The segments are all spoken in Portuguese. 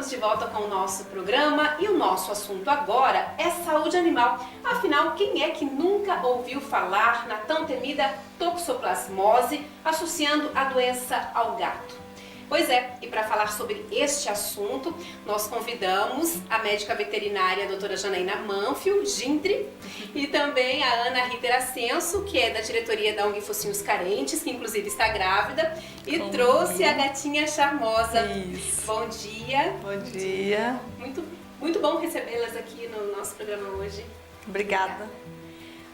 estamos de volta com o nosso programa e o nosso assunto agora é saúde animal. Afinal, quem é que nunca ouviu falar na tão temida toxoplasmose associando a doença ao gato? Pois é, e para falar sobre este assunto, nós convidamos a médica veterinária a doutora Janaína Manfio Gindri e também a Ana Ritter Ascenso, que é da diretoria da ONG Focinhos Carentes, que inclusive está grávida, e trouxe a gatinha charmosa. Isso. Bom dia. Bom dia. Muito bom recebê-las aqui no nosso programa hoje. Obrigada.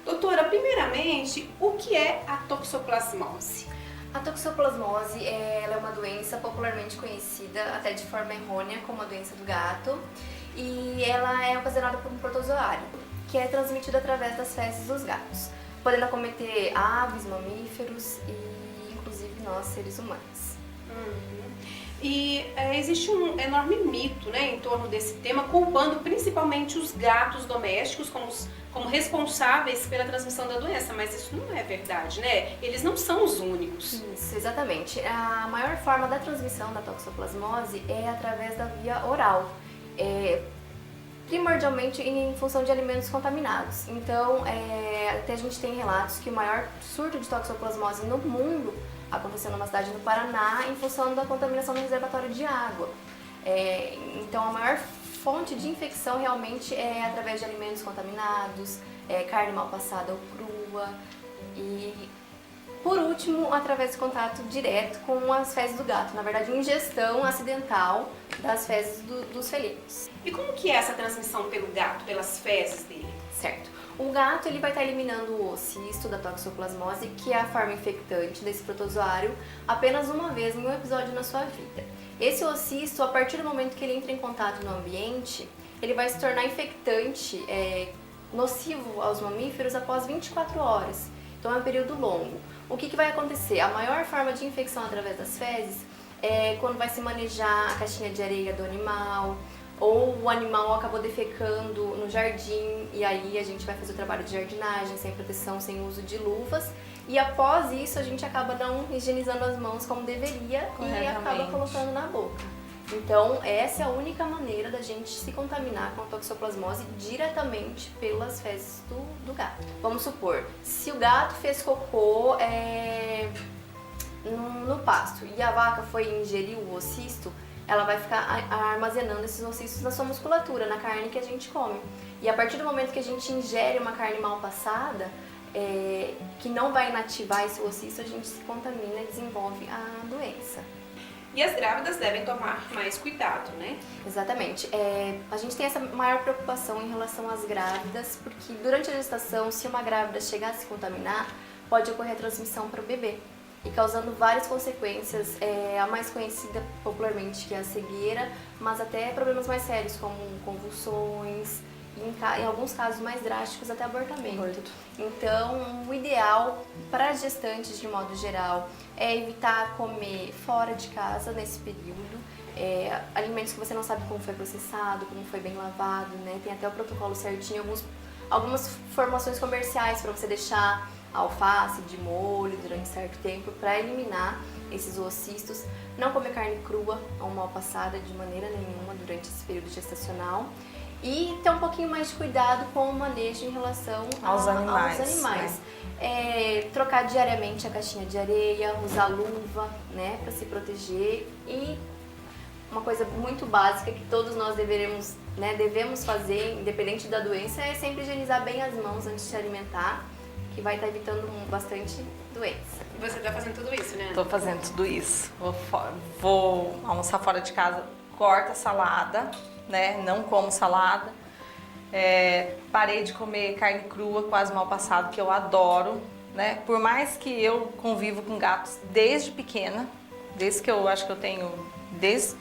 Doutora, primeiramente, o que é a toxoplasmose? A toxoplasmose ela é uma doença popularmente conhecida, até de forma errônea, como a doença do gato, e ela é ocasionada por um protozoário, que é transmitido através das fezes dos gatos, podendo acometer aves, mamíferos e inclusive nós, seres humanos. E existe um enorme mito, né, em torno desse tema, culpando principalmente os gatos domésticos como responsáveis pela transmissão da doença, mas isso não é verdade, né? Eles não são os únicos. Isso, exatamente. A maior forma da transmissão da toxoplasmose é através da via oral, primordialmente em função de alimentos contaminados. Então, até a gente tem relatos que o maior surto de toxoplasmose no mundo aconteceu numa cidade no Paraná em função da contaminação do reservatório de água. Então, a maior fonte de infecção realmente é através de alimentos contaminados, carne mal passada ou crua e, por último, através de contato direto com as fezes do gato. Na verdade, ingestão acidental das fezes dos felinos. E como que é essa transmissão pelo gato, pelas fezes dele? Certo. O gato ele vai estar eliminando o ocisto da toxoplasmose, que é a forma infectante desse protozoário, apenas uma vez em um episódio na sua vida. Esse ocisto, a partir do momento que ele entra em contato no ambiente, ele vai se tornar infectante, nocivo aos mamíferos após 24 horas. Então é um período longo. O que vai acontecer? A maior forma de infecção através das fezes é quando vai se manejar a caixinha de areia do animal, ou o animal acabou defecando no jardim e aí a gente vai fazer o trabalho de jardinagem sem proteção, sem uso de luvas, e após isso a gente acaba não higienizando as mãos como deveria e acaba colocando na boca. Então essa é a única maneira da gente se contaminar com a toxoplasmose diretamente pelas fezes do gato. Vamos supor, se o gato fez cocô no pasto e a vaca foi ingerir o ocisto, ela vai ficar armazenando esses ocistos na sua musculatura, na carne que a gente come. E a partir do momento que a gente ingere uma carne mal passada, que não vai inativar esse ocisto, a gente se contamina e desenvolve a doença. E as grávidas devem tomar mais cuidado, né? Exatamente. A gente tem essa maior preocupação em relação às grávidas, porque durante a gestação, se uma grávida chegar a se contaminar, pode ocorrer a transmissão para o bebê, e causando várias consequências, a mais conhecida popularmente que é a cegueira, mas até problemas mais sérios como convulsões, e em alguns casos mais drásticos até abortamento. Então, o ideal para as gestantes de modo geral é evitar comer fora de casa nesse período, alimentos que você não sabe como foi processado, como foi bem lavado, né? Tem até o protocolo certinho, algumas formulações comerciais para você deixar a alface de molho durante certo tempo para eliminar esses oocistos. Não comer carne crua ou mal passada de maneira nenhuma durante esse período gestacional. E ter um pouquinho mais de cuidado com o manejo em relação aos animais. Né? Trocar diariamente a caixinha de areia, usar luva, né, para se proteger. E uma coisa muito básica que todos nós devemos fazer, independente da doença, é sempre higienizar bem as mãos antes de se alimentar, que vai estar evitando bastante doença. E você está fazendo tudo isso, né? Tô fazendo tudo isso. Vou almoçar fora de casa, corto a salada, né? Não como salada. Parei de comer carne crua, quase mal passado, que eu adoro, né? Por mais que eu convivo com gatos desde pequena, desde que eu acho que eu tenho, desde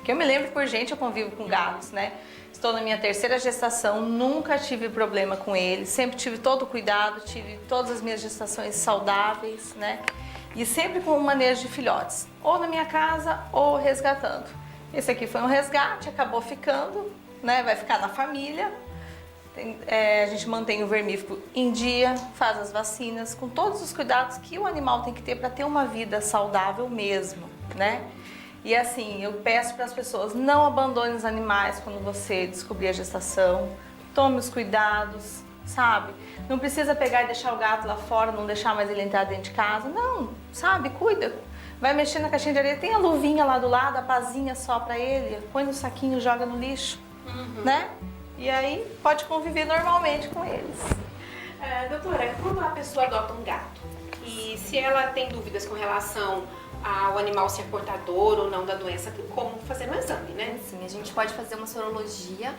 que eu me lembro por gente, eu convivo com gatos, né? Estou na minha terceira gestação, nunca tive problema com eles, sempre tive todo o cuidado, tive todas as minhas gestações saudáveis, né? E sempre com o manejo de filhotes, ou na minha casa ou resgatando. Esse aqui foi um resgate, acabou ficando, né? Vai ficar na família. A gente mantém o vermífugo em dia, faz as vacinas, com todos os cuidados que o animal tem que ter para ter uma vida saudável mesmo, né? E assim, eu peço para as pessoas, não abandone os animais quando você descobrir a gestação. Tome os cuidados, sabe? Não precisa pegar e deixar o gato lá fora, não deixar mais ele entrar dentro de casa. Não, sabe? Cuida. Vai mexer na caixinha de areia, tem a luvinha lá do lado, a pazinha só para ele. Põe no saquinho, joga no lixo, né? E aí pode conviver normalmente com eles. Doutora, quando a pessoa adota um gato e se ela tem dúvidas com relação ao animal ser portador ou não da doença, tem como fazer um exame, né? Sim, a gente pode fazer uma sorologia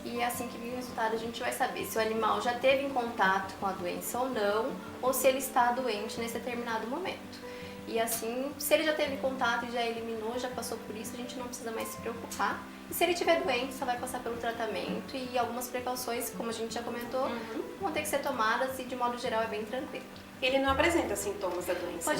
e assim que vir o resultado a gente vai saber se o animal já teve em contato com a doença ou não, ou se ele está doente nesse determinado momento. E assim, se ele já teve contato e já eliminou, já passou por isso, a gente não precisa mais se preocupar. E se ele tiver doente, só vai passar pelo tratamento e algumas precauções, como a gente já comentou, vão ter que ser tomadas e de modo geral é bem tranquilo. Ele não apresenta sintomas da doença,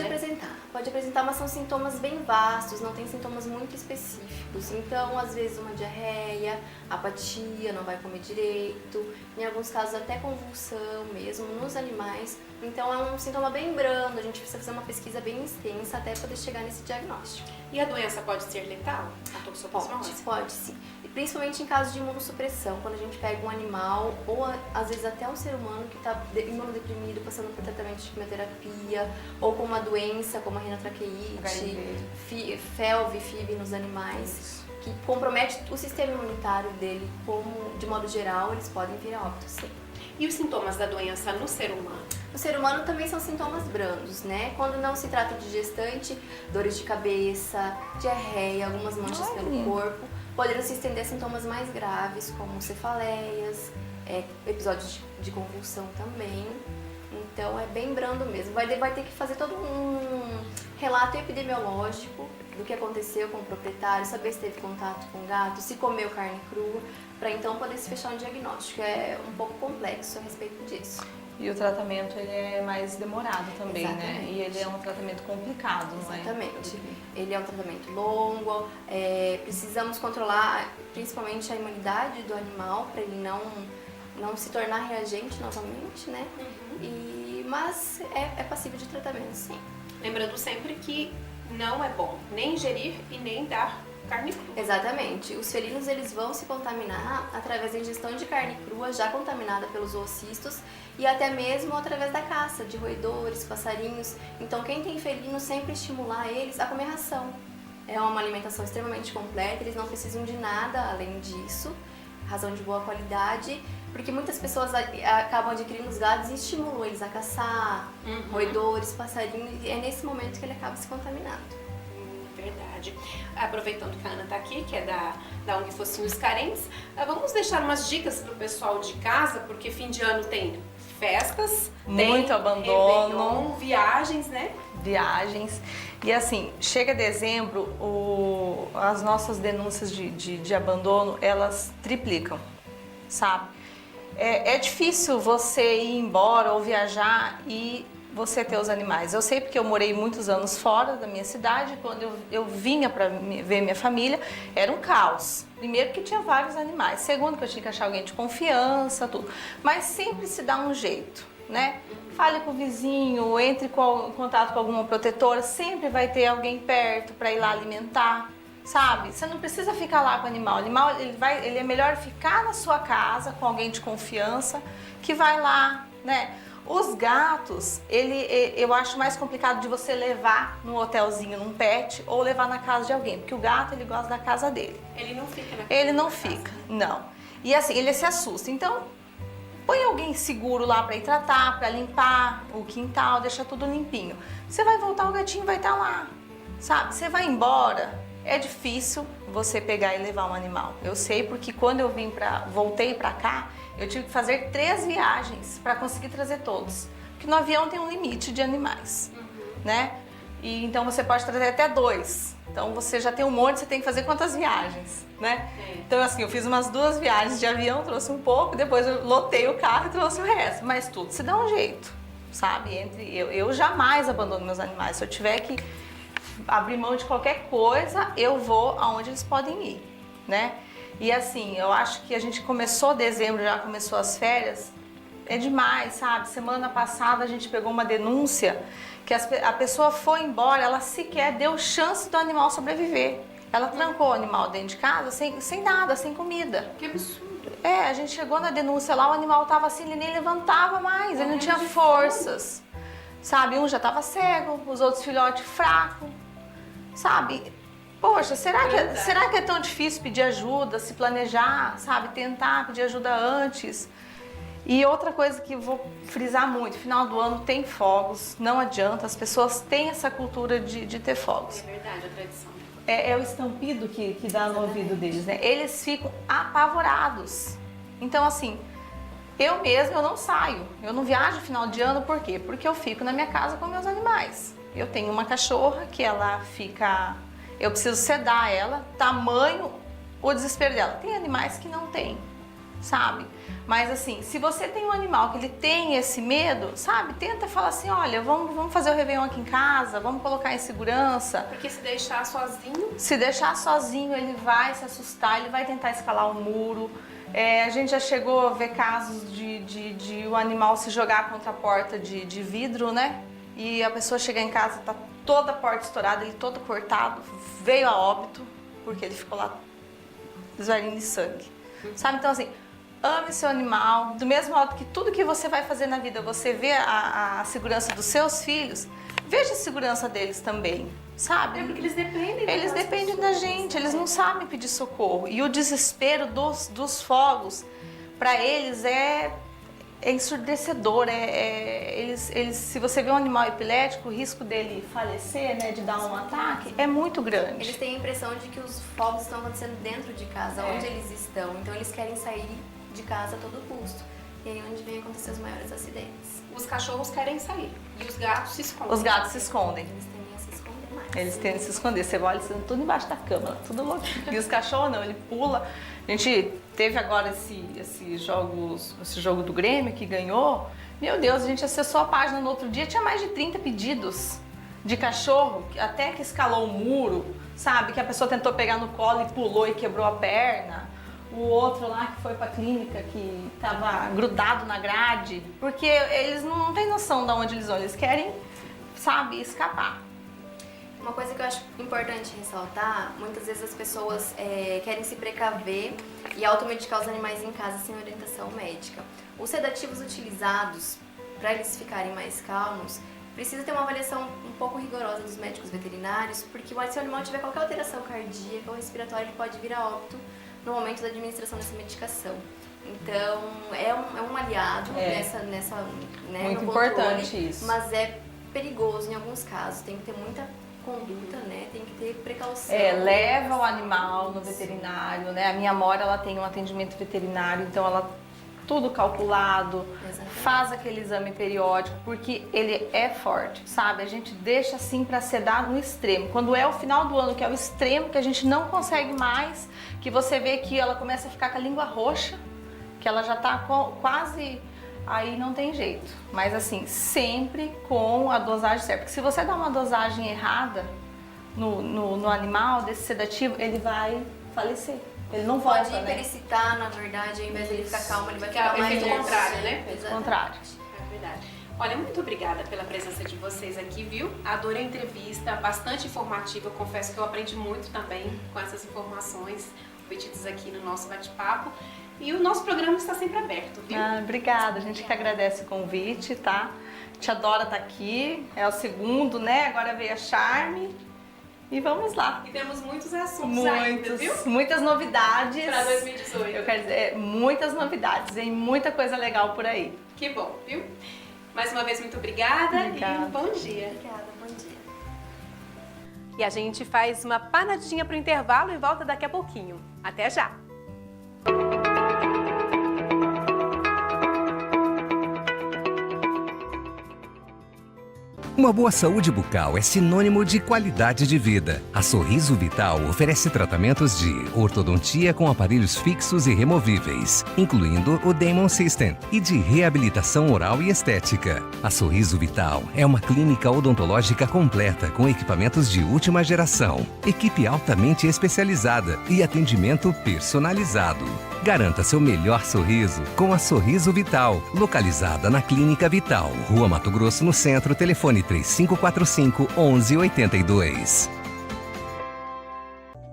Pode apresentar, mas são sintomas bem vastos, não tem sintomas muito específicos. Então, às vezes uma diarreia, apatia, não vai comer direito, em alguns casos até convulsão mesmo nos animais. Então é um sintoma bem brando, a gente precisa fazer uma pesquisa bem extensa até poder chegar nesse diagnóstico. E a doença pode ser letal? A toxoplasmose? Pode sim. E principalmente em casos de imunossupressão, quando a gente pega um animal ou às vezes até um ser humano que está imunodeprimido, passando por tratamento de quimioterapia ou com uma doença como a rinotraqueite, FeLV, FIV nos animais, que compromete o sistema imunitário dele, como de modo geral eles podem vir a óbito, sim. E os sintomas da doença no ser humano? No ser humano também são sintomas brandos, né? Quando não se trata de gestante, dores de cabeça, diarreia, algumas manchas pelo corpo, poderiam se estender a sintomas mais graves, como cefaleias, episódios de convulsão também. Então é bem brando mesmo. Vai ter que fazer todo um relato epidemiológico do que aconteceu com o proprietário, saber se teve contato com o gato, se comeu carne crua, para então poder se fechar um diagnóstico. É um pouco complexo a respeito disso. E o tratamento ele é mais demorado também, Exatamente. né? E ele é um tratamento complicado, não é? Exatamente. Ele é um tratamento longo, precisamos controlar principalmente a imunidade do animal para ele não se tornar reagente novamente, né? Mas é passível de tratamento, sim. Lembrando sempre que não é bom nem ingerir e nem dar carne crua. Exatamente. Os felinos eles vão se contaminar através da ingestão de carne crua já contaminada pelos oocistos e até mesmo através da caça de roedores, passarinhos. Então quem tem felino sempre estimular eles a comer ração. É uma alimentação extremamente completa, eles não precisam de nada além disso, ração de boa qualidade, porque muitas pessoas acabam adquirindo os gados e estimulam eles a caçar roedores, passarinhos, e é nesse momento que ele acaba se contaminando. Verdade. Aproveitando que a Ana está aqui, que é da ONG Focinhos Carentes, vamos deixar umas dicas para o pessoal de casa, porque fim de ano tem festas, muito tem abandono, Réveillon, viagens, né? Viagens. E assim, chega dezembro, as nossas denúncias de abandono, elas triplicam, sabe? É difícil você ir embora ou viajar e você ter os animais. Eu sei porque eu morei muitos anos fora da minha cidade, quando eu vinha para ver minha família, era um caos. Primeiro que tinha vários animais, segundo que eu tinha que achar alguém de confiança, tudo. Mas sempre se dá um jeito, né? Fale com o vizinho, entre em contato com alguma protetora, sempre vai ter alguém perto para ir lá alimentar, sabe? Você não precisa ficar lá com o animal. O animal, ele é melhor ficar na sua casa com alguém de confiança, que vai lá, né? Os gatos, eu acho mais complicado de você levar num hotelzinho, num pet, ou levar na casa de alguém, porque o gato, ele gosta da casa dele. Ele não fica na casa. Ele não fica, não. E assim, ele se assusta. Então, põe alguém seguro lá para ir tratar, para limpar o quintal, deixar tudo limpinho. Você vai voltar, o gatinho vai estar lá, sabe? Você vai embora, é difícil você pegar e levar um animal. Eu sei porque quando eu voltei para cá, eu tive que fazer 3 viagens para conseguir trazer todos. Porque no avião tem um limite de animais, né? E então você pode trazer até 2. Então você já tem um monte, você tem que fazer quantas viagens, né? Então assim, eu fiz umas 2 viagens de avião, trouxe um pouco, depois eu lotei o carro e trouxe o resto. Mas tudo se dá um jeito, sabe? Eu jamais abandono meus animais. Se eu tiver que abrir mão de qualquer coisa, eu vou aonde eles podem ir, né? E assim, eu acho que a gente começou dezembro, já começou as férias, é demais, sabe? Semana passada a gente pegou uma denúncia que a pessoa foi embora, ela sequer deu chance do animal sobreviver. Ela trancou o animal dentro de casa sem nada, sem comida. Que absurdo. A gente chegou na denúncia lá, o animal tava assim, ele nem levantava mais, ele não tinha forças. Sabe, um já tava cego, os outros filhotes fracos, sabe? Poxa, será que é tão difícil pedir ajuda, se planejar, sabe? Tentar pedir ajuda antes. E outra coisa que eu vou frisar muito, final do ano tem fogos, não adianta, as pessoas têm essa cultura de ter fogos. É verdade, a tradição. É o estampido que dá no ouvido deles, né? Eles ficam apavorados. Então, assim, eu mesma eu não saio, eu não viajo final de ano, por quê? Porque eu fico na minha casa com meus animais. Eu tenho uma cachorra que ela fica... Eu preciso sedar ela, tamanho o desespero dela. Tem animais que não tem, sabe? Mas assim, se você tem um animal que ele tem esse medo, sabe? Tenta falar assim, olha, vamos fazer o Réveillon aqui em casa, vamos colocar em segurança. Porque se deixar sozinho... Se deixar sozinho, ele vai se assustar, ele vai tentar escalar o muro. A gente já chegou a ver casos de o animal se jogar contra a porta de vidro, né? E a pessoa chegar em casa, tá toda a porta estourada, ele todo cortado, veio a óbito, porque ele ficou lá esvaziando de sangue. Sabe? Então assim, ame seu animal, do mesmo modo que tudo que você vai fazer na vida, você vê a segurança dos seus filhos, veja a segurança deles também, sabe? Porque eles dependem Eles dependem da gente, eles não sabem pedir socorro. E o desespero dos fogos, para eles é ensurdecedor. Se você vê um animal epilético, o risco dele falecer, né, de dar um ataque, é muito grande. Eles têm a impressão de que os fogos estão acontecendo dentro de casa, onde eles estão. Então eles querem sair de casa a todo custo. E aí é onde vem acontecer os maiores acidentes. Os cachorros querem sair e os gatos se escondem. Os gatos se escondem. Eles tendem a se esconder mais. Eles tendem a se esconder. Você olha, eles estão tudo embaixo da cama, tudo louco. E os cachorros não, ele pula. A gente teve agora esse jogo do Grêmio que ganhou. Meu Deus, a gente acessou a página no outro dia, tinha mais de 30 pedidos de cachorro, até que escalou o muro, sabe? Que a pessoa tentou pegar no colo e pulou e quebrou a perna. O outro lá que foi pra clínica, que tava grudado na grade. Porque eles não têm noção de onde eles vão, eles querem, sabe, escapar. Uma coisa que eu acho importante ressaltar, muitas vezes as pessoas querem se precaver e automedicar os animais em casa sem orientação médica. Os sedativos utilizados para eles ficarem mais calmos, precisa ter uma avaliação um pouco rigorosa dos médicos veterinários, porque se o animal tiver qualquer alteração cardíaca ou respiratória, ele pode vir a óbito no momento da administração dessa medicação. Então, é um aliado nessa né, muito no controle, importante isso. mas é perigoso em alguns casos, tem que ter muita conduta, né? Tem que ter precaução. Leva o animal no veterinário, né? A minha Amora, ela tem um atendimento veterinário, então ela tudo calculado, faz aquele exame periódico, porque ele é forte, sabe? A gente deixa assim para sedar no extremo. Quando é o final do ano, que é o extremo, que a gente não consegue mais, que você vê que ela começa a ficar com a língua roxa, que ela já tá quase... Aí não tem jeito, mas assim, sempre com a dosagem certa. Porque se você dá uma dosagem errada no animal desse sedativo, ele vai falecer. Ele não volta, pode pericitar, na verdade, ao invés de ele ficar calmo, ele vai ficar mais efeito contrário, né? Efeito contrário. É verdade. Olha, muito obrigada pela presença de vocês aqui, viu? Adorei a entrevista, bastante informativa. Eu confesso que eu aprendi muito também com essas informações obtidas aqui no nosso bate-papo. E o nosso programa está sempre aberto, viu? Obrigada, a gente que agradece o convite, tá? A gente adora estar aqui, é o segundo, né? Agora veio a Charme e vamos lá. E temos muitos assuntos ainda, viu? Muitas novidades. Para 2018. Eu quero dizer, muitas novidades, vem muita coisa legal por aí. Que bom, viu? Mais uma vez, muito obrigada e um bom dia. Obrigada, bom dia. E a gente faz uma panadinha para o intervalo e volta daqui a pouquinho. Até já! Uma boa saúde bucal é sinônimo de qualidade de vida. A Sorriso Vital oferece tratamentos de ortodontia com aparelhos fixos e removíveis, incluindo o Damon System, e de reabilitação oral e estética. A Sorriso Vital é uma clínica odontológica completa com equipamentos de última geração, equipe altamente especializada e atendimento personalizado. Garanta seu melhor sorriso com a Sorriso Vital, localizada na Clínica Vital, Rua Mato Grosso, no centro, telefone 3545-1182.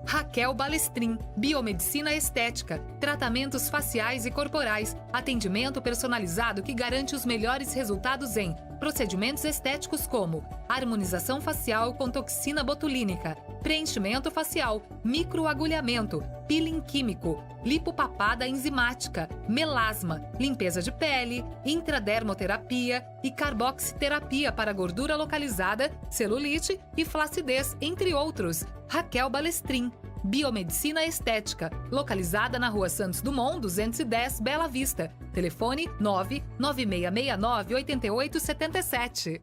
Raquel Balestrin, biomedicina estética, tratamentos faciais e corporais, atendimento personalizado que garante os melhores resultados em procedimentos estéticos como harmonização facial com toxina botulínica, preenchimento facial, microagulhamento, peeling químico, lipopapada enzimática, melasma, limpeza de pele, intradermoterapia e carboxiterapia para gordura localizada, celulite e flacidez, entre outros. Raquel Balestrin, biomedicina estética, localizada na Rua Santos Dumont, 210, Bela Vista. Telefone 99669-8877.